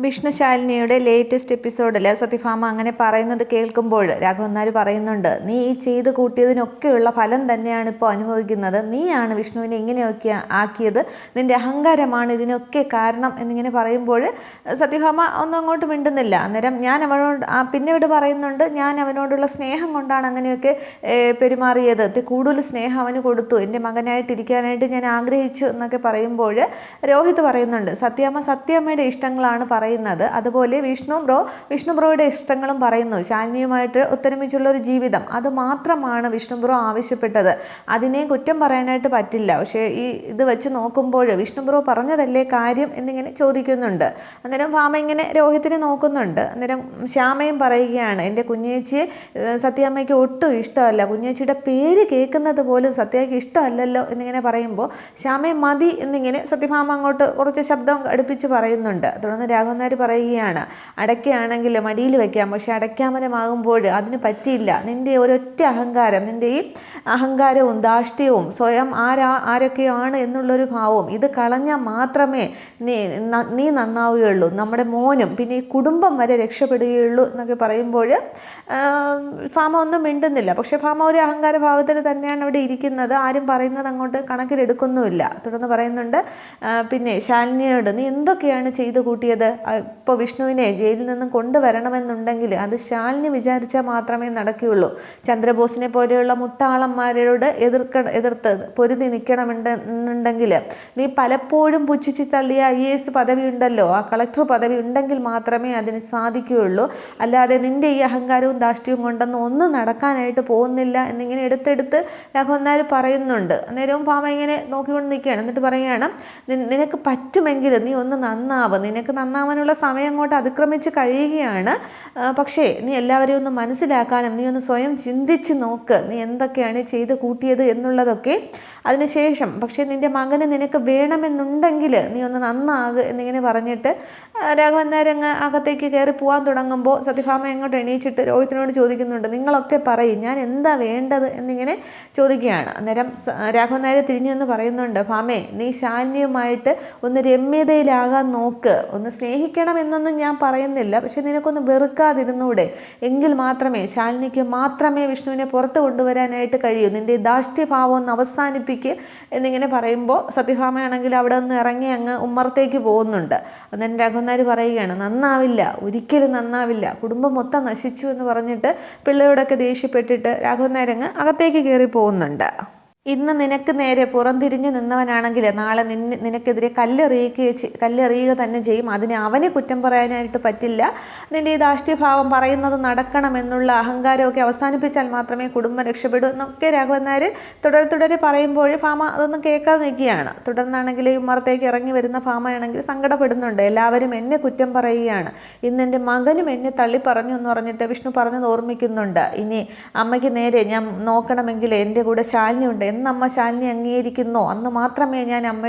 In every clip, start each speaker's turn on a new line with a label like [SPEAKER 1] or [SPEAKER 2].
[SPEAKER 1] വിഷ്ണുശാലിനിയുടെ latest എപ്പിസോഡിൽ സത്യഭാമ അങ്ങനെ പറയുന്നത് കേൾക്കുമ്പോൾ രാഘവൻ നായർ പറയുന്നുണ്ട്, നീ ഈ ചെയ്ത് കൂട്ടിയതിനൊക്കെയുള്ള ഫലം തന്നെയാണ് ഇപ്പോൾ അനുഭവിക്കുന്നത്. നീയാണ് വിഷ്ണുവിനെ ഇങ്ങനെയൊക്കെ ആക്കിയത്, നിന്റെ അഹങ്കാരമാണ് ഇതിനൊക്കെ കാരണം എന്നിങ്ങനെ പറയുമ്പോൾ സത്യഭാമ ഒന്നും അങ്ങോട്ട് മിണ്ടുന്നില്ല. അന്നേരം ഞാൻ അവനോട് പിന്നീട് പറയുന്നുണ്ട്, ഞാൻ അവനോടുള്ള സ്നേഹം കൊണ്ടാണ് അങ്ങനെയൊക്കെ പെരുമാറിയത്, കൂടുതൽ സ്നേഹം അവന് കൊടുത്തു, എൻ്റെ മകനായിട്ടിരിക്കാനായിട്ട് ഞാൻ ആഗ്രഹിച്ചു എന്നൊക്കെ പറയുമ്പോൾ രോഹിത് പറയുന്നുണ്ട്, സത്യമ്മയുടെ ഇഷ്ടങ്ങളാണ് പറയുന്നത്. അതുപോലെ വിഷ്ണു ബ്രോയുടെ ഇഷ്ടങ്ങളും പറയുന്നു. ശാലിനിയുമായിട്ട് ഒത്തൊരുമിച്ചുള്ളൊരു ജീവിതം, അത് മാത്രമാണ് വിഷ്ണു ബ്രോ ആവശ്യപ്പെട്ടത്. അതിനെ കുറ്റം പറയാനായിട്ട് പറ്റില്ല. പക്ഷേ ഇത് വെച്ച് നോക്കുമ്പോൾ വിഷ്ണു ബ്രോ പറഞ്ഞതല്ലേ കാര്യം എന്നിങ്ങനെ ചോദിക്കുന്നുണ്ട്. അന്നേരം ഭാമ ഇങ്ങനെ രോഹിത്തിനെ നോക്കുന്നുണ്ട്. അന്നേരം ശ്യാമയും പറയുകയാണ്, എൻ്റെ കുഞ്ഞേച്ചിയെ സത്യാമ്മയ്ക്ക് ഒട്ടും ഇഷ്ടമല്ല, കുഞ്ഞേച്ചിയുടെ പേര് കേൾക്കുന്നത് പോലും സത്യയ്ക്ക് ഇഷ്ടമല്ലല്ലോ എന്നിങ്ങനെ പറയുമ്പോൾ ശ്യാമയെ മതി എന്നിങ്ങനെ സത്യഭാമ അങ്ങോട്ട് കുറച്ച് ശബ്ദം അടുപ്പിച്ച് പറയുന്നുണ്ട്. തുടർന്ന് രാഘവൻ നായർ പറയുകയാണ്, അടയ്ക്കയാണെങ്കിൽ മടിയിൽ വയ്ക്കാം, പക്ഷെ അടയ്ക്കാമരമാകുമ്പോൾ അതിന് പറ്റിയില്ല. നിൻ്റെ ഒരൊറ്റ അഹങ്കാരം, നിൻ്റെ ഈ അഹങ്കാരവും ധാർഷ്ട്യവും സ്വയം ആരൊക്കെയാണ് എന്നുള്ളൊരു ഭാവവും ഇത് കളഞ്ഞാൽ മാത്രമേ നീ നന്നാവുകയുള്ളൂ, നമ്മുടെ മോനും പിന്നെ ഈ കുടുംബം വരെ രക്ഷപ്പെടുകയുള്ളൂ എന്നൊക്കെ പറയുമ്പോൾ ഭാമ ഒന്നും മിണ്ടുന്നില്ല. പക്ഷെ ഭാമ ഒരു അഹങ്കാര ഭാവത്തിൽ തന്നെയാണ് അവിടെ ഇരിക്കുന്നത്. ആരും പറയുന്നത് അങ്ങോട്ട് കണക്കിലെടുക്കുന്നുമില്ല. തുടർന്ന് പറയുന്നുണ്ട്, പിന്നെ ശാലിനിയോട് നീ എന്തൊക്കെയാണ് ചെയ്തു കൂട്ടിയത്? ഇപ്പോൾ വിഷ്ണുവിനെ ജയിലിൽ നിന്നും കൊണ്ടുവരണമെന്നുണ്ടെങ്കിൽ അത് ശാലിനി വിചാരിച്ചാൽ മാത്രമേ നടക്കുകയുള്ളൂ. ചന്ദ്രബോസിനെ പോലെയുള്ള മുട്ടാളന്മാരോട് എതിർത്ത് പൊരുതി നിൽക്കണമെന്നുണ്ടെങ്കിൽ നീ പലപ്പോഴും പുച്ഛിച്ച് തള്ളിയ IAS പദവി ഉണ്ടല്ലോ, ആ കളക്ടർ പദവി ഉണ്ടെങ്കിൽ മാത്രമേ അതിന് സാധിക്കുകയുള്ളൂ. അല്ലാതെ നിൻ്റെ ഈ അഹങ്കാരവും ധാർഷ്ട്യവും കൊണ്ടൊന്നും ഒന്നും നടക്കാനായിട്ട് പോകുന്നില്ല എന്നിങ്ങനെ എടുത്തെടുത്ത് രാഘവൻ നായർ പറയുന്നുണ്ട്. അന്നേരവും ഭാമ ഇങ്ങനെ നോക്കിക്കൊണ്ട് നിൽക്കുകയാണ്. എന്നിട്ട് പറയുകയാണ്, നിനക്ക് പറ്റുമെങ്കിൽ നീ ഒന്ന് നന്നാവ്, നിനക്ക് നന്നാവാനുള്ള സമയം അങ്ങോട്ട് അതിക്രമിച്ച് കഴിയുകയാണ്. പക്ഷേ നീ എല്ലാവരെയും ഒന്ന് മനസ്സിലാക്കാനും നീ ഒന്ന് സ്വയം ചിന്തിച്ച് നോക്ക്, നീ എന്തൊക്കെയാണ് ചെയ്ത് കൂട്ടിയത് എന്നുള്ളതൊക്കെ. അതിനുശേഷം പക്ഷേ നിൻ്റെ മകന് നിനക്ക് വേണമെന്നുണ്ടെങ്കിൽ നീ ഒന്ന് നന്നാക് എന്നിങ്ങനെ പറഞ്ഞിട്ട് രാഘവൻ നായർ അങ്ങ് അകത്തേക്ക് കയറി പോകാൻ തുടങ്ങുമ്പോൾ സത്യഭാമ അങ്ങോട്ട് എണീച്ചിട്ട് രോഹിത്തിനോട് ചോദിക്കുന്നുണ്ട്, നിങ്ങളൊക്കെ പറയും ഞാൻ എന്താ വേണ്ടത് എന്നിങ്ങനെ ചോദിക്കുകയാണ്. അന്നേരം രാഘവൻ നായർ തിരിഞ്ഞു നിന്ന് പറയുന്നുണ്ട്, ഭാമേ നീ ശാലിനിയുമായിട്ട് ഒന്ന് രമ്യതയിലാകാൻ നോക്ക്, ഒന്ന് സ്നേഹിക്കണം എന്നൊന്നും ഞാൻ പറയുന്നില്ല, പക്ഷെ നിനക്കൊന്ന് വെറുക്കാതിരുന്നൂടെ? എങ്കിൽ മാത്രമേ ശാലിനിക്ക് മാത്രമേ വിഷ്ണുവിനെ പുറത്ത് കൊണ്ടുവരാനായിട്ട് കഴിയൂ. നിൻ്റെ ധാർഷ്ട്യഭാവം ഒന്ന് അവസാനിപ്പിക്കുക എന്നിങ്ങനെ പറയുമ്പോൾ സത്യഭാമയാണെങ്കിൽ അവിടെ നിന്ന് ഇറങ്ങി അങ്ങ് ഉമ്മറത്തേക്ക് പോകുന്നുണ്ട്. അന്നേരം രാഘവൻ നായർ പറയുകയാണ്, നന്നാവില്ല, ഒരിക്കലും നന്നാവില്ല, കുടുംബം മൊത്തം നശിച്ചു എന്ന് പറഞ്ഞിട്ട് പിള്ളയോടൊക്കെ ദേഷ്യപ്പെട്ടിട്ട് രാഘവൻ നായർ അങ്ങ് അകത്തേക്ക് കയറി പോകുന്നുണ്ട്. ഇന്ന് നിനക്ക് നേരെ പുറംതിരിഞ്ഞ് നിന്നവനാണെങ്കിൽ നാളെ നിനക്കെതിരെ കല്ലെറിയുക തന്നെ ചെയ്യും. അതിന് അവനെ കുറ്റം പറയാനായിട്ട് പറ്റില്ല. നിൻ്റെ ഈ ധാർഷ്ട്യഭാവം പറയുന്നത് നടക്കണമെന്നുള്ള അഹങ്കാരമൊക്കെ അവസാനിപ്പിച്ചാൽ മാത്രമേ കുടുംബം രക്ഷപ്പെടൂ എന്നൊക്കെ രാഘവൻ നായർ തുടരെ പറയുമ്പോൾ ഭാമ അതൊന്നും കേൾക്കാതെ നിൽക്കുകയാണ്. തുടർന്നാണെങ്കിൽ ഈ ഉമ്മറത്തേക്ക് ഇറങ്ങി വരുന്ന ഭാമയാണെങ്കിൽ സങ്കടപ്പെടുന്നുണ്ട്. എല്ലാവരും എന്നെ കുറ്റം പറയുകയാണ്, ഇന്ന് എൻ്റെ മകനും എന്നെ തള്ളി പറഞ്ഞു എന്ന് പറഞ്ഞിട്ട് വിഷ്ണു പറഞ്ഞത് ഓർമ്മിക്കുന്നുണ്ട്. ഇനി അമ്മയ്ക്ക് നേരെ ഞാൻ നോക്കണമെങ്കിൽ എൻ്റെ കൂടെ ശാലിനി ഉണ്ട്, എന്നമ്മ ശാലിനി അംഗീകരിക്കുന്നോ അന്ന് മാത്രമേ ഞാൻ അമ്മ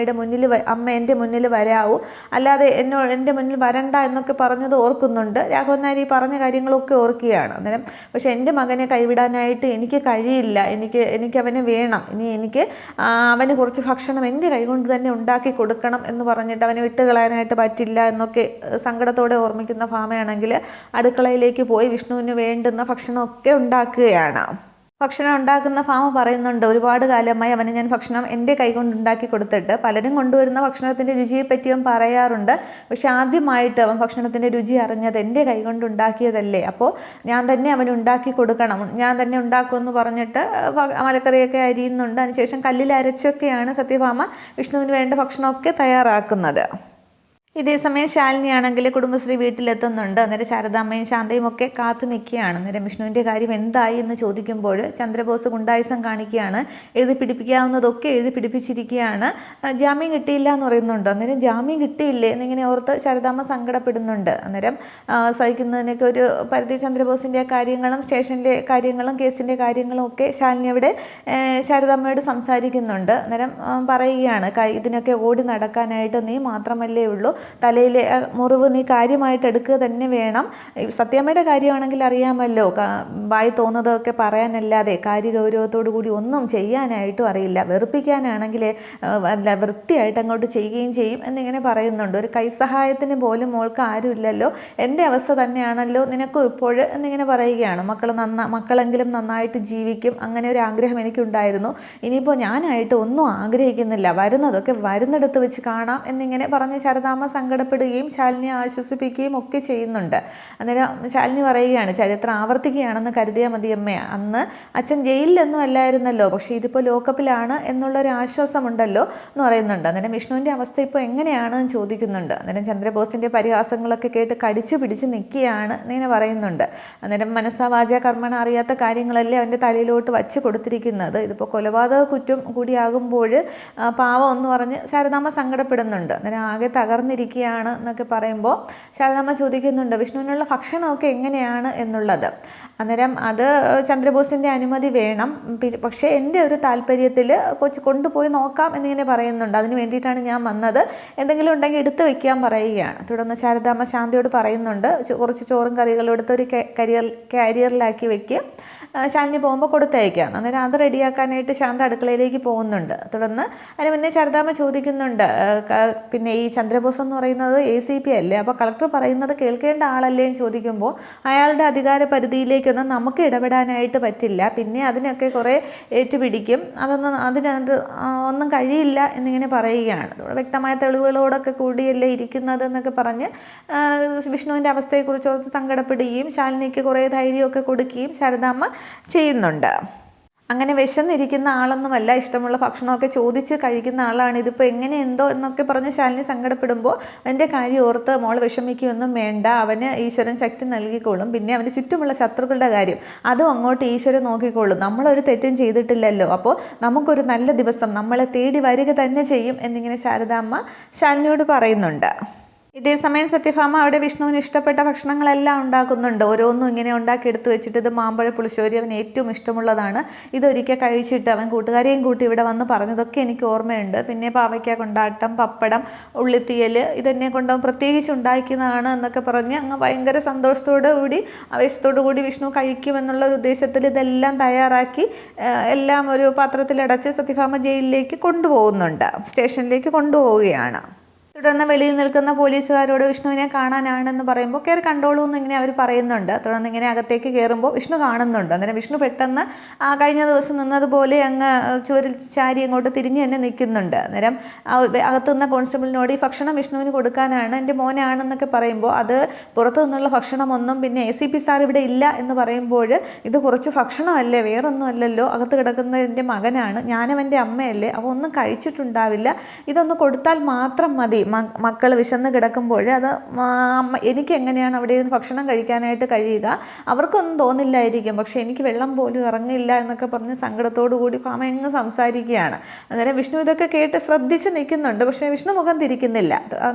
[SPEAKER 1] എൻ്റെ മുന്നിൽ വരാവൂ, അല്ലാതെ എൻ്റെ മുന്നിൽ വരണ്ട എന്നൊക്കെ പറഞ്ഞത് ഓർക്കുന്നുണ്ട്. രാഘവൻ നായർ ഈ പറഞ്ഞ കാര്യങ്ങളൊക്കെ ഓർക്കുകയാണ്. അന്നേരം പക്ഷേ എൻ്റെ മകനെ കൈവിടാനായിട്ട് എനിക്ക് കഴിയില്ല, എനിക്ക് അവനെ വേണം, ഇനി എനിക്ക് അവന് കുറച്ച് ഭക്ഷണം എൻ്റെ കൈകൊണ്ട് തന്നെ ഉണ്ടാക്കി കൊടുക്കണം എന്ന് പറഞ്ഞിട്ട് അവനെ വിട്ടുകളയാനായിട്ട് പറ്റില്ല എന്നൊക്കെ സങ്കടത്തോടെ ഓർമ്മിക്കുന്ന ഭാമയാണെങ്കിൽ അടുക്കളയിലേക്ക് പോയി വിഷ്ണുവിന് വേണ്ടുന്ന ഭക്ഷണമൊക്കെ ഉണ്ടാക്കുകയാണ്. ഭക്ഷണം ഉണ്ടാക്കുന്ന ഭാമ പറയുന്നുണ്ട്, ഒരുപാട് കാലമായി അവന് ഞാൻ ഭക്ഷണം എൻ്റെ കൈകൊണ്ട് ഉണ്ടാക്കി കൊടുത്തിട്ട് പലരും കൊണ്ടുവരുന്ന ഭക്ഷണത്തിൻ്റെ രുചിയെപ്പറ്റിയും പറയാറുണ്ട്, പക്ഷെ ആദ്യമായിട്ട് അവൻ ഭക്ഷണത്തിൻ്റെ രുചി അറിഞ്ഞത് എൻ്റെ കൈകൊണ്ട് ഉണ്ടാക്കിയതല്ലേ, അപ്പോൾ ഞാൻ തന്നെ അവന് ഉണ്ടാക്കി കൊടുക്കണം, ഞാൻ തന്നെ ഉണ്ടാക്കുമെന്ന് പറഞ്ഞിട്ട് മലക്കറിയൊക്കെ അരിയുന്നുണ്ട്. അതിനുശേഷം കല്ലിൽ അരച്ചൊക്കെയാണ് സത്യഭാമ വിഷ്ണുവിന് വേണ്ട ഭക്ഷണമൊക്കെ തയ്യാറാക്കുന്നത്. ഇതേസമയം ശാലിനിയാണെങ്കിൽ കുടുംബശ്രീ വീട്ടിലെത്തുന്നുണ്ട്. അന്നേരം ശാരദാമ്മയും ശാന്തയും ഒക്കെ കാത്തു നിൽക്കുകയാണ്. അന്നേരം വിഷ്ണുവിൻ്റെ കാര്യം എന്തായി എന്ന് ചോദിക്കുമ്പോൾ ചന്ദ്രബോസ് ഗുണ്ടായിസം കാണിക്കുകയാണ്, എഴുതി പിടിപ്പിക്കാവുന്നതൊക്കെ എഴുതി പിടിപ്പിച്ചിരിക്കുകയാണ്, ജാമ്യം കിട്ടിയില്ല എന്ന് പറയുന്നുണ്ട്. അന്നേരം ജാമ്യം കിട്ടിയില്ലേ എന്നിങ്ങനെ ഓർത്ത് ശാരദാമ്മ സങ്കടപ്പെടുന്നുണ്ട്. അന്നേരം സഹിക്കുന്നതിനൊക്കെ ഒരു പരിധി ചന്ദ്രബോസിൻ്റെ കാര്യങ്ങളും സ്റ്റേഷനിലെ കാര്യങ്ങളും കേസിൻ്റെ കാര്യങ്ങളും ഒക്കെ ശാലിനി അവിടെ ശാരദാമ്മയോട് സംസാരിക്കുന്നുണ്ട്. അന്നേരം പറയുകയാണ്, ഇതിനൊക്കെ ഓടി നടക്കാനായിട്ട് നീ മാത്രമല്ലേ ഉള്ളൂ, തലയിലെ മുറിവ് നീ കാര്യമായിട്ട് എടുക്കുക തന്നെ വേണം. സത്യാമ്മയുടെ കാര്യമാണെങ്കിൽ അറിയാമല്ലോ, വായി തോന്നുന്നതൊക്കെ പറയാനല്ലാതെ കാര്യഗൗരവത്തോടു കൂടി ഒന്നും ചെയ്യാനായിട്ടും അറിയില്ല. വെറുപ്പിക്കാനാണെങ്കിൽ അല്ല വൃത്തിയായിട്ട് അങ്ങോട്ട് ചെയ്യുകയും ചെയ്യും എന്നിങ്ങനെ പറയുന്നുണ്ട്. ഒരു കൈസഹായത്തിന് പോലും മോൾക്ക് ആരുമില്ലല്ലോ, എൻ്റെ അവസ്ഥ തന്നെയാണല്ലോ നിനക്കും ഇപ്പോൾ എന്നിങ്ങനെ പറയുകയാണ്. മക്കളെങ്കിലും നന്നായിട്ട് ജീവിക്കും, അങ്ങനെ ഒരു ആഗ്രഹം എനിക്കുണ്ടായിരുന്നു. ഇനിയിപ്പോൾ ഞാനായിട്ട് ഒന്നും ആഗ്രഹിക്കുന്നില്ല, വരുന്നതൊക്കെ വരുന്നിടത്ത് വെച്ച് കാണാം എന്നിങ്ങനെ പറഞ്ഞ് ശാരദാമ്മ സങ്കടപ്പെടുകയും ശാലിനിയെ ആശ്വസിപ്പിക്കുകയും ഒക്കെ ചെയ്യുന്നുണ്ട്. അന്നേരം ശാലിനി പറയുകയാണ്, ചരിത്രം ആവർത്തിക്കുകയാണെന്ന് കരുതിയാൽ മതി അമ്മേ, അന്ന് അച്ഛൻ ജയിലിലൊന്നും അല്ലായിരുന്നല്ലോ, പക്ഷേ ഇതിപ്പോൾ ലോക്കപ്പിലാണ് എന്നുള്ളൊരു ആശ്വാസമുണ്ടല്ലോ എന്ന് പറയുന്നുണ്ട്. അന്നേരം വിഷ്ണുവിൻ്റെ അവസ്ഥ ഇപ്പോൾ എങ്ങനെയാണെന്ന് ചോദിക്കുന്നുണ്ട്. അന്നേരം ചന്ദ്രബോസിൻ്റെ പരിഹാസങ്ങളൊക്കെ കേട്ട് കടിച്ചു പിടിച്ച് നിൽക്കുകയാണ് എന്നിങ്ങനെ പറയുന്നുണ്ട്. അന്നേരം മനസ്സാ വാച കർമ്മണ അറിയാത്ത കാര്യങ്ങളല്ലേ അവൻ്റെ തലയിലോട്ട് വച്ച് കൊടുത്തിരിക്കുന്നത്. ഇതിപ്പോൾ കൊലപാതക കുറ്റം കൂടിയാകുമ്പോൾ പാവം എന്ന് പറഞ്ഞ് ശാരദാമ്മ സങ്കടപ്പെടുന്നുണ്ട്. അന്നേരം ആകെ തകർന്നിരിക്കുകയാണ് എന്നൊക്കെ പറയുമ്പോൾ ശാരദാമ്മ ചോദിക്കുന്നുണ്ട് വിഷ്ണുവിനുള്ള ഭക്ഷണമൊക്കെ എങ്ങനെയാണ് എന്നുള്ളത്. അന്നേരം അത് ചന്ദ്രബോസിൻ്റെ അനുമതി വേണം, പക്ഷേ എൻ്റെ ഒരു താല്പര്യത്തിൽ കൊണ്ടുപോയി നോക്കാം എന്നിങ്ങനെ പറയുന്നുണ്ട്. അതിന് വേണ്ടിയിട്ടാണ് ഞാൻ വന്നത്, എന്തെങ്കിലും ഉണ്ടെങ്കിൽ എടുത്ത് വെക്കാൻ പറയുകയാണ്. തുടർന്ന് ശാരദാമ്മ ശാന്തിയോട് പറയുന്നുണ്ട്, കുറച്ച് ചോറും കറികളും എടുത്തൊരു കാരിയറിലാക്കി വെക്കുക, ശാലിനി പോകുമ്പോൾ കൊടുത്തയക്കാം. അന്നേരം അത് റെഡിയാക്കാനായിട്ട് ശാന്ത അടുക്കളയിലേക്ക് പോകുന്നുണ്ട്. തുടർന്ന് അതിന് മുന്നേ ശാരദാമ്മ ചോദിക്കുന്നുണ്ട്, പിന്നെ ഈ ചന്ദ്രബോസ് എന്ന് പറയുന്നത് ACP അല്ലേ, അപ്പോൾ കളക്ടർ പറയുന്നത് കേൾക്കേണ്ട ആളല്ലേ എന്ന് ചോദിക്കുമ്പോൾ അയാളുടെ അധികാര പരിധിയിലേക്കൊന്നും നമുക്ക് ഇടപെടാനായിട്ട് പറ്റില്ല, പിന്നെ അതിനൊക്കെ കുറേ ഏറ്റുപിടിക്കും, അതിനകത്ത് ഒന്നും കഴിയില്ല എന്നിങ്ങനെ പറയുകയാണ്. വ്യക്തമായ തെളിവുകളോടൊക്കെ കൂടിയല്ലേ ഇരിക്കുന്നത് എന്നൊക്കെ പറഞ്ഞ് വിഷ്ണുവിൻ്റെ അവസ്ഥയെക്കുറിച്ച് ഓർത്ത് സങ്കടപ്പെടുകയും ശാലിനിക്ക് കുറേ ധൈര്യമൊക്കെ കൊടുക്കുകയും ശാരദാമ്മ ചെയ്യുന്നുണ്ട്. അങ്ങനെ വിശന്നിരിക്കുന്ന ആളൊന്നുമല്ല, ഇഷ്ടമുള്ള ഭക്ഷണമൊക്കെ ചോദിച്ച് കഴിക്കുന്ന ആളാണ്. ഇതിപ്പോൾ എങ്ങനെ എന്തോ എന്നൊക്കെ പറഞ്ഞ് ശാലിനി സങ്കടപ്പെടുമ്പോൾ എൻ്റെ കാര്യം ഓർത്ത് മോൾ വിഷമിക്കുകയൊന്നും വേണ്ട, അവന് ഈശ്വരൻ ശക്തി നൽകിക്കോളും, പിന്നെ അവൻ്റെ ചുറ്റുമുള്ള ശത്രുക്കളുടെ കാര്യം അതും അങ്ങോട്ട് ഈശ്വരൻ നോക്കിക്കോളും, നമ്മളൊരു തെറ്റും ചെയ്തിട്ടില്ലല്ലോ, അപ്പോൾ നമുക്കൊരു നല്ല ദിവസം നമ്മളെ തേടി വരിക തന്നെ ചെയ്യും എന്നിങ്ങനെ ശാരദാമ്മ ശാലിനിയോട് പറയുന്നുണ്ട്. ഇതേസമയം സത്യഭാമ അവിടെ വിഷ്ണുവിന് ഇഷ്ടപ്പെട്ട ഭക്ഷണങ്ങളെല്ലാം ഉണ്ടാക്കുന്നുണ്ട്. ഓരോന്നും ഇങ്ങനെ ഉണ്ടാക്കി എടുത്തു വെച്ചിട്ട്, ഇത് മാമ്പഴ പുളിശ്ശേരി അവന് ഏറ്റവും ഇഷ്ടമുള്ളതാണ്, ഇതൊരിക്കൽ കഴിച്ചിട്ട് അവൻ കൂട്ടുകാരെയും കൂട്ടി ഇവിടെ വന്ന് പറഞ്ഞതൊക്കെ എനിക്ക് ഓർമ്മയുണ്ട്. പിന്നെ പാവയ്ക്ക കൊണ്ടാട്ടം, പപ്പടം, ഉള്ളിത്തീയൽ, ഇതെന്നെ കൊണ്ട് പ്രത്യേകിച്ച് ഉണ്ടാക്കുന്നതാണ് എന്നൊക്കെ പറഞ്ഞ് അങ്ങ് ഭയങ്കര സന്തോഷത്തോടു കൂടി ആവേശത്തോടു കൂടി വിഷ്ണു കഴിക്കുമെന്നുള്ള ഒരു ഉദ്ദേശത്തിൽ ഇതെല്ലാം തയ്യാറാക്കി എല്ലാം ഒരു പാത്രത്തിലടച്ച് സത്യഭാമ ജയിലിലേക്ക് കൊണ്ടുപോകുന്നുണ്ട്, സ്റ്റേഷനിലേക്ക് കൊണ്ടുപോവുകയാണ്. തുടർന്ന് വെളിയിൽ നിൽക്കുന്ന പോലീസുകാരോട് വിഷ്ണുവിനെ കാണാനാണെന്ന് പറയുമ്പോൾ കയറി കണ്ടോളൂ എന്ന് ഇങ്ങനെ അവർ പറയുന്നുണ്ട്. തുടർന്ന് ഇങ്ങനെ അകത്തേക്ക് കയറുമ്പോൾ വിഷ്ണു കാണുന്നുണ്ട്. അന്നേരം വിഷ്ണു പെട്ടെന്ന് കഴിഞ്ഞ ദിവസം നിന്നതുപോലെ അങ്ങ് ചുവരിൽ ചാരി അങ്ങോട്ട് തിരിഞ്ഞ് തന്നെ നിൽക്കുന്നുണ്ട്. അന്നേരം അകത്തു നിന്ന കോൺസ്റ്റബിളിനോട് ഈ ഭക്ഷണം വിഷ്ണുവിന് കൊടുക്കാനാണ്, എൻ്റെ മോനാണെന്നൊക്കെ പറയുമ്പോൾ അത് പുറത്തു നിന്നുള്ള ഭക്ഷണമൊന്നും, പിന്നെ ACP സാർ ഇവിടെ ഇല്ല എന്ന് പറയുമ്പോൾ ഇത് കുറച്ച് ഭക്ഷണമല്ലേ, വേറൊന്നും അല്ലല്ലോ, അകത്ത് കിടക്കുന്ന എൻ്റെ മകനാണ്, ഞാനവൻ്റെ അമ്മയല്ലേ, അവ ഒന്നും കഴിച്ചിട്ടുണ്ടാവില്ല, ഇതൊന്ന് കൊടുത്താൽ മാത്രം മതി, മക്കൾ വിശന്ന് കിടക്കുമ്പോൾ അത് എനിക്ക് എങ്ങനെയാണ് അവിടെ നിന്ന് ഭക്ഷണം കഴിക്കാനായിട്ട് കഴിയുക, അവർക്കൊന്നും തോന്നില്ലായിരിക്കും, പക്ഷേ എനിക്ക് വെള്ളം പോലും ഇറങ്ങില്ല എന്നൊക്കെ പറഞ്ഞ് സങ്കടത്തോടു കൂടി ഭാമ അങ്ങ് സംസാരിക്കുകയാണ്. അന്നേരം വിഷ്ണു ഇതൊക്കെ കേട്ട് ശ്രദ്ധിച്ച് നിൽക്കുന്നുണ്ട്, പക്ഷേ വിഷ്ണു മുഖം തിരിക്കുന്നില്ല.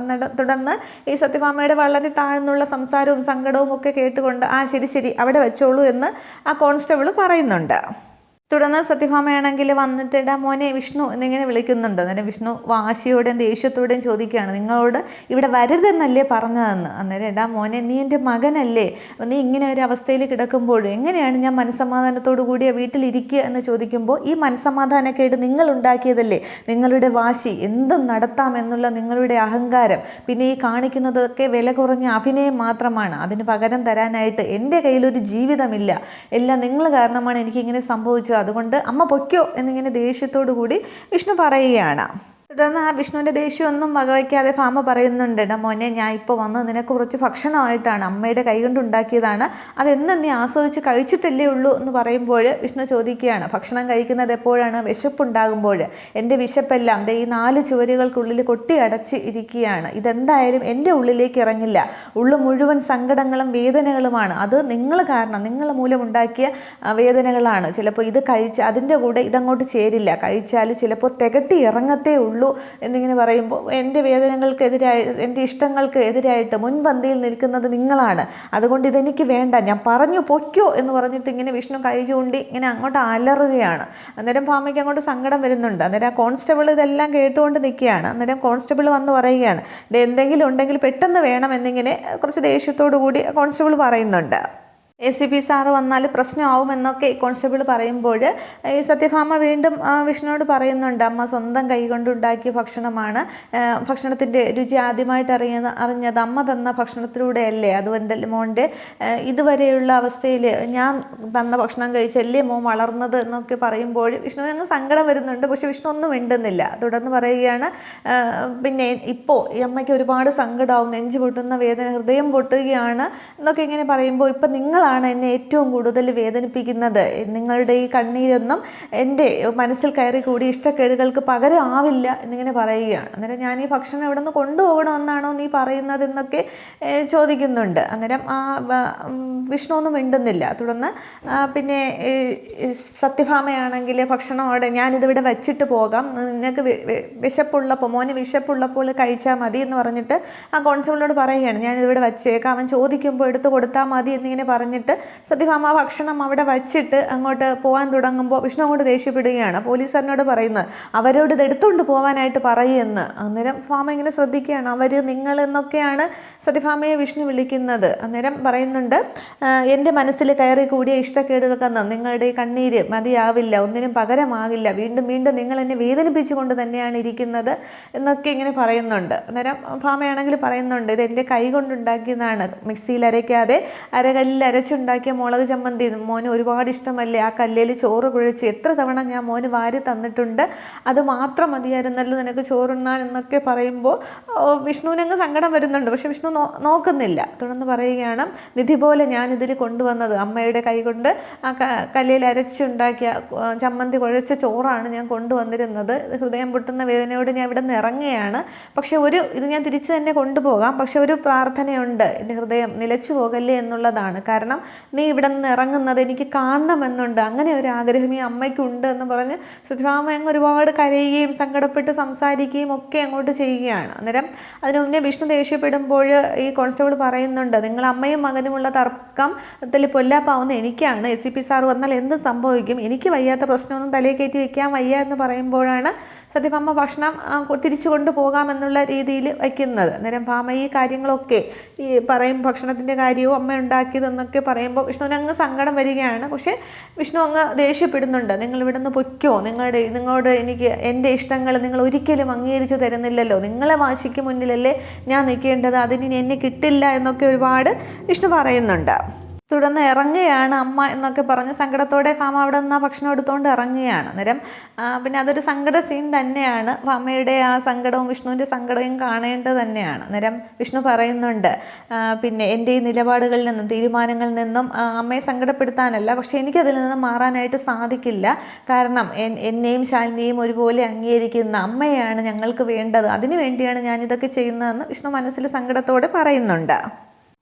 [SPEAKER 1] തുടർന്ന് ഈ സത്യഭാമയുടെ വളരെ താഴ്ന്നുള്ള സംസാരവും സങ്കടവും ഒക്കെ കേട്ടുകൊണ്ട് ശരി ശരി അവിടെ വെച്ചോളൂ എന്ന് ആ കോൺസ്റ്റബിൾ പറയുന്നുണ്ട്. തുടർന്ന് സത്യഭാമയാണെങ്കിൽ വന്നിട്ട് ഇടാ മോനെ വിഷ്ണു എന്നിങ്ങനെ വിളിക്കുന്നുണ്ട്. അന്നേരം വിഷ്ണു വാശിയോടെയും ദേഷ്യത്തോടെയും ചോദിക്കുകയാണ്, നിങ്ങളോട് ഇവിടെ വരരുതെന്നല്ലേ പറഞ്ഞതെന്ന്. അന്നേരം ഇടാ മോനെ, നീ എൻ്റെ മകനല്ലേ, നീ ഇങ്ങനെ ഒരു അവസ്ഥയിൽ കിടക്കുമ്പോൾ എങ്ങനെയാണ് ഞാൻ മനസ്സമാധാനത്തോടു കൂടിയ വീട്ടിലിരിക്കുക എന്ന് ചോദിക്കുമ്പോൾ ഈ മനസ്സമാധാനക്കേട് നിങ്ങൾ ഉണ്ടാക്കിയതല്ലേ, നിങ്ങളുടെ വാശി, എന്തും നടത്താമെന്നുള്ള നിങ്ങളുടെ അഹങ്കാരം, പിന്നെ ഈ കാണിക്കുന്നതൊക്കെ വില കുറഞ്ഞ അഭിനയം മാത്രമാണ്, അതിന് പകരം തരാനായിട്ട് എൻ്റെ കയ്യിലൊരു ജീവിതമില്ല, എല്ലാം നിങ്ങൾ കാരണമാണ് എനിക്കിങ്ങനെ സംഭവിച്ചത്, അതുകൊണ്ട് അമ്മ പൊയ്ക്കോ എന്നിങ്ങനെ ദേഷ്യത്തോടു കൂടി വിഷ്ണു പറയുകയാണ്. തുടർന്ന് ആ വിഷ്ണുവിൻ്റെ ദേഷ്യമൊന്നും വകവയ്ക്കാതെ ഭാമ പറയുന്നുണ്ട്, എടാ മോനെ, ഞാൻ ഇപ്പോൾ വന്ന് നിനക്ക് കുറച്ച് ഭക്ഷണമായിട്ടാണ്, അമ്മയുടെ കൈ കൊണ്ട് ഉണ്ടാക്കിയതാണ്, അതെന്നും നീ ആസ്വദിച്ച് കഴിച്ചിട്ടല്ലേ ഉള്ളൂ എന്ന് പറയുമ്പോൾ വിഷ്ണു ചോദിക്കുകയാണ്, ഭക്ഷണം കഴിക്കുന്നത് എപ്പോഴാണ്? വിശപ്പുണ്ടാകുമ്പോൾ. എൻ്റെ വിശപ്പെല്ലാം ഈ 4 ചുവരുകൾക്കുള്ളിൽ കൊട്ടി അടച്ച് ഇരിക്കുകയാണ്, ഇതെന്തായാലും എൻ്റെ ഉള്ളിലേക്ക് ഇറങ്ങില്ല, ഉള്ളു മുഴുവൻ സങ്കടങ്ങളും വേദനകളുമാണ്, അത് നിങ്ങൾ കാരണം, നിങ്ങൾ മൂലമുണ്ടാക്കിയ വേദനകളാണ്, ചിലപ്പോൾ ഇത് കഴിച്ച് അതിൻ്റെ കൂടെ ഇതങ്ങോട്ട് ചേരില്ല, കഴിച്ചാൽ ചിലപ്പോൾ തികട്ടി ഇറങ്ങത്തേ ഉള്ളൂ ഉള്ളൂ എന്നിങ്ങനെ പറയുമ്പോൾ എൻ്റെ വേദനകൾക്കെതിരായി എൻ്റെ ഇഷ്ടങ്ങൾക്ക് എതിരായിട്ട് മുൻപന്തിയിൽ നിൽക്കുന്നത് നിങ്ങളാണ്, അതുകൊണ്ട് ഇതെനിക്ക് വേണ്ട, ഞാൻ പറഞ്ഞു പൊയ്ക്കോ എന്ന് പറഞ്ഞിട്ട് ഇങ്ങനെ വിഷ്ണു കൈ ചൂണ്ടി ഇങ്ങനെ അങ്ങോട്ട് അലറുകയാണ്. അന്നേരം ഭാമയ്ക്ക് അങ്ങോട്ട് സങ്കടം വരുന്നുണ്ട്. അന്നേരം ആ കോൺസ്റ്റബിൾ ഇതെല്ലാം കേട്ടുകൊണ്ട് നിൽക്കുകയാണ്. അന്നേരം കോൺസ്റ്റബിൾ വന്ന് പറയുകയാണ്, ഇത് എന്തെങ്കിലും ഉണ്ടെങ്കിൽ പെട്ടെന്ന് വേണം എന്നിങ്ങനെ കുറച്ച് ദേഷ്യത്തോടു കൂടി കോൺസ്റ്റബിൾ പറയുന്നുണ്ട്. ACP സാറ് വന്നാൽ പ്രശ്നമാവുമെന്നൊക്കെ കോൺസ്റ്റബിൾ പറയുമ്പോൾ ഈ സത്യഭാമ വീണ്ടും വിഷ്ണുവോട് പറയുന്നുണ്ട്, അമ്മ സ്വന്തം കൈകൊണ്ടുണ്ടാക്കിയ ഭക്ഷണമാണ്, ഭക്ഷണത്തിൻ്റെ രുചി ആദ്യമായിട്ട് അറിഞ്ഞത് അമ്മ തന്ന ഭക്ഷണത്തിലൂടെയല്ലേ, അതുകൊണ്ട് മോൻ്റെ ഇതുവരെയുള്ള അവസ്ഥയിൽ ഞാൻ തന്ന ഭക്ഷണം കഴിച്ചല്ലേ മോൻ വളർന്നത് എന്നൊക്കെ പറയുമ്പോൾ വിഷ്ണുവിന് അങ്ങ് സങ്കടം വരുന്നുണ്ട്. പക്ഷെ വിഷ്ണു ഒന്നും മിണ്ടുന്നില്ല. തുടർന്ന് പറയുകയാണ്, പിന്നെ ഇപ്പോൾ ഈ അമ്മയ്ക്ക് ഒരുപാട് സങ്കടമാവും, നെഞ്ചു പൊട്ടുന്ന വേദന, ഹൃദയം പൊട്ടുകയാണ് എന്നൊക്കെ ഇങ്ങനെ പറയുമ്പോൾ ഇപ്പം നിങ്ങളാണ് എന്നെ ഏറ്റവും കൂടുതൽ വേദനിപ്പിക്കുന്നത്, നിങ്ങളുടെ ഈ കണ്ണീരൊന്നും എൻ്റെ മനസ്സിൽ കയറി കൂടി ഇഷ്ടക്കേടുകൾക്ക് പകരമാവില്ല എന്നിങ്ങനെ പറയുകയാണ്. അന്നേരം ഞാൻ ഈ ഭക്ഷണം ഇവിടെ നിന്ന് കൊണ്ടുപോകണമെന്നാണോ നീ പറയുന്നത് എന്നൊക്കെ ചോദിക്കുന്നുണ്ട്. അന്നേരം വിഷ്ണു ഒന്നും മിണ്ടുന്നില്ല. തുടർന്ന് പിന്നെ സത്യഭാമയാണെങ്കിൽ ഭക്ഷണം അവിടെ ഞാനിതിവിടെ വച്ചിട്ട് പോകാം, നിനക്ക് വിശപ്പുള്ളപ്പോൾ മോന് വിശപ്പുള്ളപ്പോൾ കഴിച്ചാൽ മതി എന്ന് പറഞ്ഞിട്ട് ആ കോൺസ്റ്റബിളിനോട് പറയുകയാണ്, ഞാനിതിവിടെ വച്ചേക്കാം, അവൻ ചോദിക്കുമ്പോൾ എടുത്ത് കൊടുത്താൽ മതി എന്നിങ്ങനെ പറഞ്ഞിട്ട് സത്യഭാമ ഭക്ഷണം അവിടെ വച്ചിട്ട് അങ്ങോട്ട് പോകാൻ തുടങ്ങുമ്പോൾ വിഷ്ണു അങ്ങോട്ട് ദേഷ്യപ്പെടുകയാണ്. പോലീസുകാരനോട് പറയുന്നത്, അവരോട് ഇത് എടുത്തുകൊണ്ട് പോകാനായിട്ട് പറയുമെന്ന്. അന്നേരം ഭാമ ഇങ്ങനെ ശ്രദ്ധിക്കുകയാണ്, അവർ നിങ്ങൾ എന്നൊക്കെയാണ് സത്യഭാമയെ വിഷ്ണു വിളിക്കുന്നത്. അന്നേരം പറയുന്നുണ്ട്, എൻ്റെ മനസ്സിൽ കയറി കൂടിയ ഇഷ്ടക്കേടുകൾക്കെന്നും നിങ്ങളുടെ ഈ കണ്ണീര് മതിയാവില്ല, ഒന്നിനും പകരമാകില്ല, വീണ്ടും വീണ്ടും നിങ്ങൾ എന്നെ വേദനിപ്പിച്ചുകൊണ്ട് തന്നെയാണ് ഇരിക്കുന്നത് എന്നൊക്കെ ഇങ്ങനെ പറയുന്നുണ്ട്. അന്നേരം ഭാമയാണെങ്കിൽ പറയുന്നുണ്ട്, ഇത് എൻ്റെ കൈ കൊണ്ടുണ്ടാക്കിയതാണ്, മിക്സിയിൽ അരയ്ക്കാതെ അരകല്ലിൽ അരച്ചുണ്ടാക്കിയ മുളക് ചമ്മന്തി മോന് ഒരുപാട് ഇഷ്ടമല്ലേ, ആ കല്ലിൽ ചോറ് കുഴച്ച് എത്ര തവണ ഞാൻ മോന് വാരി തന്നിട്ടുണ്ട്, അത് മാത്രം മതിയായിരുന്നല്ലോ നിനക്ക് ചോറുണ്ണാൻ എന്നൊക്കെ പറയുമ്പോൾ വിഷ്ണുവിനങ്ങ് സങ്കടം വരുന്നുണ്ട്. പക്ഷെ വിഷ്ണു നോക്കുന്നില്ല. തുടർന്ന് പറയുകയാണ്, നിധി പോലെ ഞാനിതിൽ കൊണ്ടുവന്നത് അമ്മയുടെ കൈ കൊണ്ട് ആ കല്ലിൽ അരച്ചുണ്ടാക്കിയ ചമ്മന്തി കുഴച്ച ചോറാണ് ഞാൻ കൊണ്ടുവന്നിരുന്നത്, ഹൃദയം പൊട്ടുന്ന വേദനയോട് ഞാൻ ഇവിടെ നിന്ന് ഇറങ്ങുകയാണ്. പക്ഷെ ഇത് ഞാൻ തിരിച്ചു തന്നെ കൊണ്ടുപോകാം, പക്ഷെ ഒരു പ്രാർത്ഥനയുണ്ട്, എൻ്റെ ഹൃദയം നിലച്ചു പോകല്ലേ എന്നുള്ളതാണ്. കാരണം നീ ഇവിടെ നിന്ന് ഇറങ്ങുന്നത് എനിക്ക് കാണണമെന്നുണ്ട്, അങ്ങനെ ഒരു ആഗ്രഹം ഈ അമ്മയ്ക്കുണ്ട് എന്ന് പറഞ്ഞ് സത്യഭാമ അങ്ങ് ഒരുപാട് കരയുകയും സങ്കടപ്പെട്ട് സംസാരിക്കുകയും ഒക്കെ അങ്ങോട്ട് ചെയ്യുകയാണ്. അന്നേരം അതിന് മുന്നേ വിഷ്ണു ദേഷ്യപ്പെടുമ്പോൾ ഈ കോൺസ്റ്റബിൾ പറയുന്നുണ്ട്, നിങ്ങൾ അമ്മയും മകനുമുള്ള തർക്കത്തിൽ പൊല്ലാപ്പാവുന്ന എനിക്കാണ്, ACP സാർ വന്നാൽ എന്ത് സംഭവിക്കും, എനിക്ക് വയ്യാത്ത പ്രശ്നമൊന്നും തലയിൽ കയറ്റി വെക്കാൻ വയ്യ എന്ന് പറയുമ്പോഴാണ് സത്യഭാമ ഭക്ഷണം തിരിച്ചു കൊണ്ടുപോകാമെന്നുള്ള രീതിയിൽ വയ്ക്കുന്നത്. അന്നേരം ഭാമ ഈ കാര്യങ്ങളൊക്കെ ഈ പറയും, ഭക്ഷണത്തിൻ്റെ കാര്യവും അമ്മ ഉണ്ടാക്കിയതെന്നൊക്കെ പറയുമ്പോൾ വിഷ്ണുവിന് അങ്ങ് സങ്കടം വരികയാണ്. പക്ഷേ വിഷ്ണു അങ്ങ് ദേഷ്യപ്പെടുന്നുണ്ട്, നിങ്ങൾ ഇവിടെ നിന്ന് പൊയ്ക്കോ, നിങ്ങളോട് എനിക്ക് എൻ്റെ ഇഷ്ടങ്ങൾ നിങ്ങൾ ഒരിക്കലും അംഗീകരിച്ച് തരുന്നില്ലല്ലോ, നിങ്ങളെ വാശിക്ക് മുന്നിലല്ലേ ഞാൻ നിൽക്കേണ്ടത്, അതിന് എന്നെ കിട്ടില്ല എന്നൊക്കെ ഒരുപാട് വിഷ്ണു പറയുന്നുണ്ട്. തുടർന്ന് ഇറങ്ങുകയാണ് അമ്മ എന്നൊക്കെ പറഞ്ഞ് സങ്കടത്തോടെ ഭാമ അവിടെ നിന്ന് ആ ഭക്ഷണം എടുത്തുകൊണ്ട് ഇറങ്ങുകയാണ്. അന്നേരം പിന്നെ അതൊരു സങ്കട സീൻ തന്നെയാണ്. ഭാമയുടെ ആ സങ്കടവും വിഷ്ണുവിൻ്റെ സങ്കടവും കാണേണ്ടത് തന്നെയാണ്. അന്നേരം വിഷ്ണു പറയുന്നുണ്ട്, പിന്നെ എൻ്റെ ഈ നിലപാടുകളിൽ നിന്നും തീരുമാനങ്ങളിൽ നിന്നും അമ്മയെ സങ്കടപ്പെടുത്താനല്ല, പക്ഷേ എനിക്കതിൽ നിന്ന് മാറാനായിട്ട് സാധിക്കില്ല. കാരണം എന്നെയും ശാലിനിയെയും ഒരുപോലെ അംഗീകരിക്കുന്ന അമ്മയാണ് ഞങ്ങൾക്ക് വേണ്ടത്, അതിനു വേണ്ടിയാണ് ഞാനിതൊക്കെ ചെയ്യുന്നതെന്ന് വിഷ്ണു മനസ്സിൽ സങ്കടത്തോടെ പറയുന്നുണ്ട്.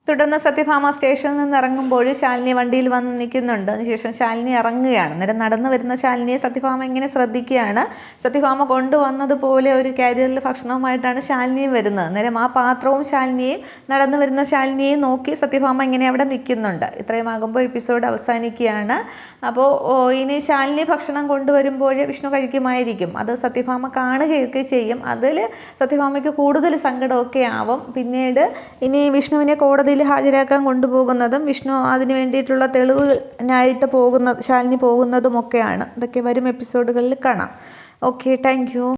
[SPEAKER 1] തുടർന്ന് സത്യഭാമ സ്റ്റേഷനിൽ നിന്ന് ഇറങ്ങുമ്പോൾ ശാലിനി വണ്ടിയിൽ വന്ന് നിൽക്കുന്നുണ്ട്. അതിനുശേഷം ശാലിനി ഇറങ്ങുകയാണ്. അന്നേരം നടന്നു വരുന്ന ശാലിനിയെ സത്യഭാമ ഇങ്ങനെ ശ്രദ്ധിക്കുകയാണ്. സത്യഭാമ കൊണ്ടുവന്നതുപോലെ ഒരു കാരിയറിൽ ഭക്ഷണവുമായിട്ടാണ് ശാലിനിയും വരുന്നത്. അന്നേരം ആ പാത്രവും ശാലിനിയെയും നടന്നു വരുന്ന ശാലിനിയെയും നോക്കി സത്യഭാമ ഇങ്ങനെ അവിടെ നിൽക്കുന്നുണ്ട്. ഇത്രയും ആകുമ്പോൾ എപ്പിസോഡ് അവസാനിക്കുകയാണ്. അപ്പോൾ ഇനി ശാലിനി ഭക്ഷണം കൊണ്ടുവരുമ്പോൾ വിഷ്ണു കഴിക്കുമായിരിക്കും. അത് സത്യഭാമ കാണുകയൊക്കെ ചെയ്യും. അതിൽ സത്യഭാമയ്ക്ക് കൂടുതൽ സങ്കടമൊക്കെ ആവും. പിന്നീട് ഇനി വിഷ്ണുവിനെ കോടതിയിൽ ഹാജരാക്കാൻ കൊണ്ടുപോകുന്നതും വിഷ്ണു അതിന് വേണ്ടിയിട്ടുള്ള തെളിവിനായിട്ട് ശാലിനി പോകുന്നതുമൊക്കെയാണ്. ഇതൊക്കെ വരും എപ്പിസോഡുകളിൽ കാണാം. Okay, thank you.